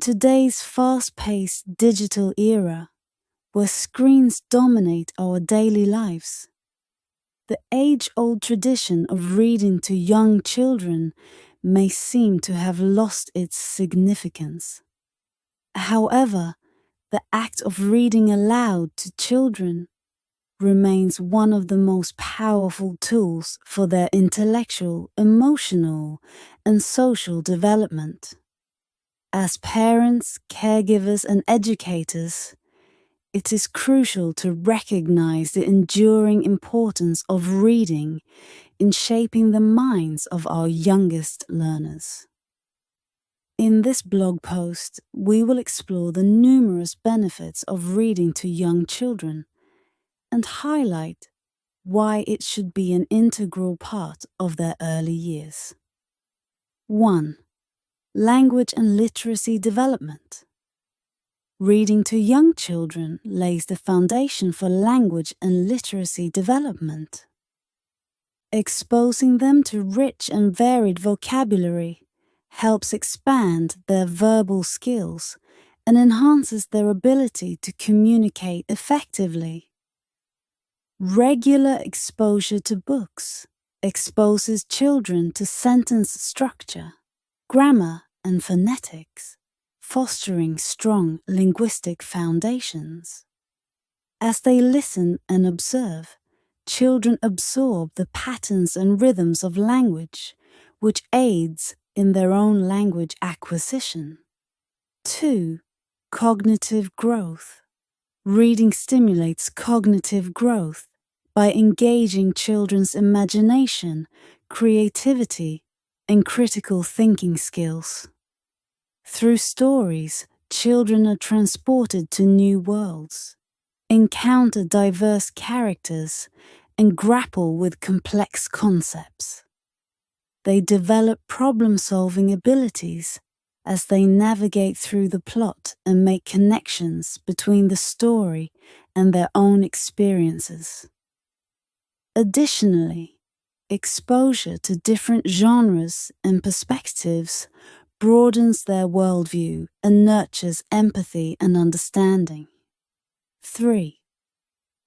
today's fast-paced digital era, where screens dominate our daily lives, the age-old tradition of reading to young children may seem to have lost its significance. However, the act of reading aloud to children remains one of the most powerful tools for their intellectual, emotional, and social development. As parents, caregivers, and educators, it is crucial to recognize the enduring importance of reading in shaping the minds of our youngest learners. In this blog post, we will explore the numerous benefits of reading to young children and highlight why it should be an integral part of their early years. 1. Language and literacy development. Reading to young children lays the foundation for language and literacy development. Exposing them to rich and varied vocabulary helps expand their verbal skills and enhances their ability to communicate effectively. Regular exposure to books exposes children to sentence structure, grammar, and phonetics, fostering strong linguistic foundations. As they listen and observe, children absorb the patterns and rhythms of language, which aids in their own language acquisition. 2. Cognitive growth. Reading stimulates cognitive growth by engaging children's imagination, creativity, and critical thinking skills. Through stories, children are transported to new worlds, encounter diverse characters, and grapple with complex concepts. They develop problem-solving abilities as they navigate through the plot and make connections between the story and their own experiences. Additionally, exposure to different genres and perspectives broadens their worldview and nurtures empathy and understanding. 3.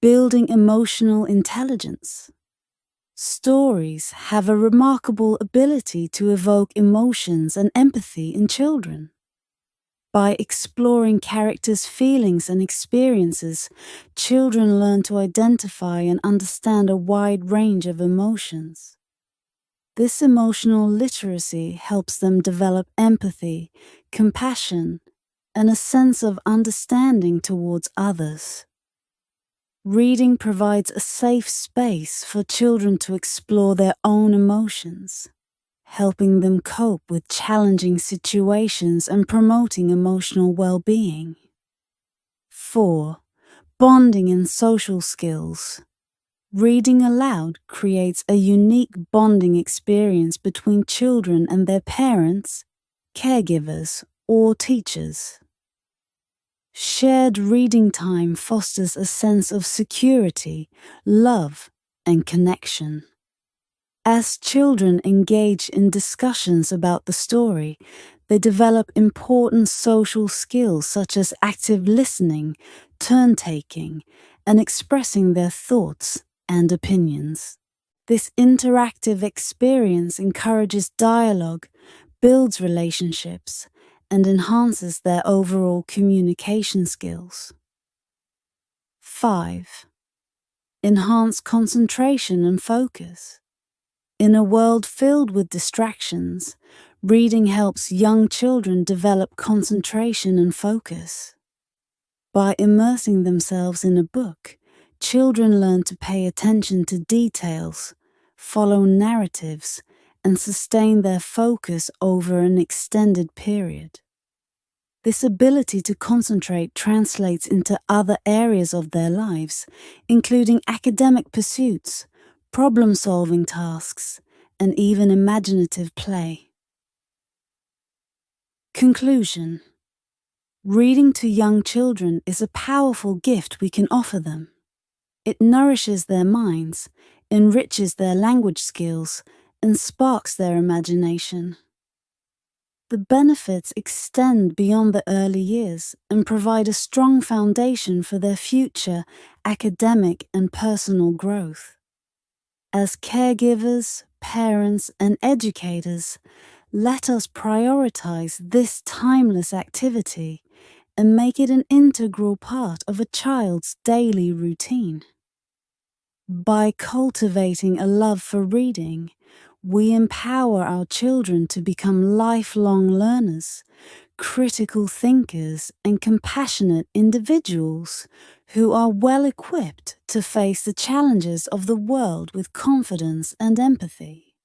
Building emotional intelligence. Stories have a remarkable ability to evoke emotions and empathy in children. By exploring characters' feelings and experiences, children learn to identify and understand a wide range of emotions. This emotional literacy helps them develop empathy, compassion, and a sense of understanding towards others. Reading provides a safe space for children to explore their own emotions, helping them cope with challenging situations and promoting emotional well-being. 4. Bonding and social skills. Reading aloud creates a unique bonding experience between children and their parents, caregivers, or teachers. Shared reading time fosters a sense of security, love, and connection. As children engage in discussions about the story, they develop important social skills such as active listening, turn-taking, and expressing their thoughts and opinions. This interactive experience encourages dialogue, builds relationships, and enhances their overall communication skills. 5. Enhance concentration and focus. In a world filled with distractions, reading helps young children develop concentration and focus. By immersing themselves in a book, children learn to pay attention to details, follow narratives, and sustain their focus over an extended period. This ability to concentrate translates into other areas of their lives, including academic pursuits, problem-solving tasks, and even imaginative play. Conclusion. Reading to young children is a powerful gift we can offer them. It nourishes their minds, enriches their language skills, and sparks their imagination. The benefits extend beyond the early years and provide a strong foundation for their future academic and personal growth. As caregivers, parents, and educators, let us prioritize this timeless activity and make it an integral part of a child's daily routine. By cultivating a love for reading, we empower our children to become lifelong learners, critical thinkers, and compassionate individuals who are well equipped to face the challenges of the world with confidence and empathy.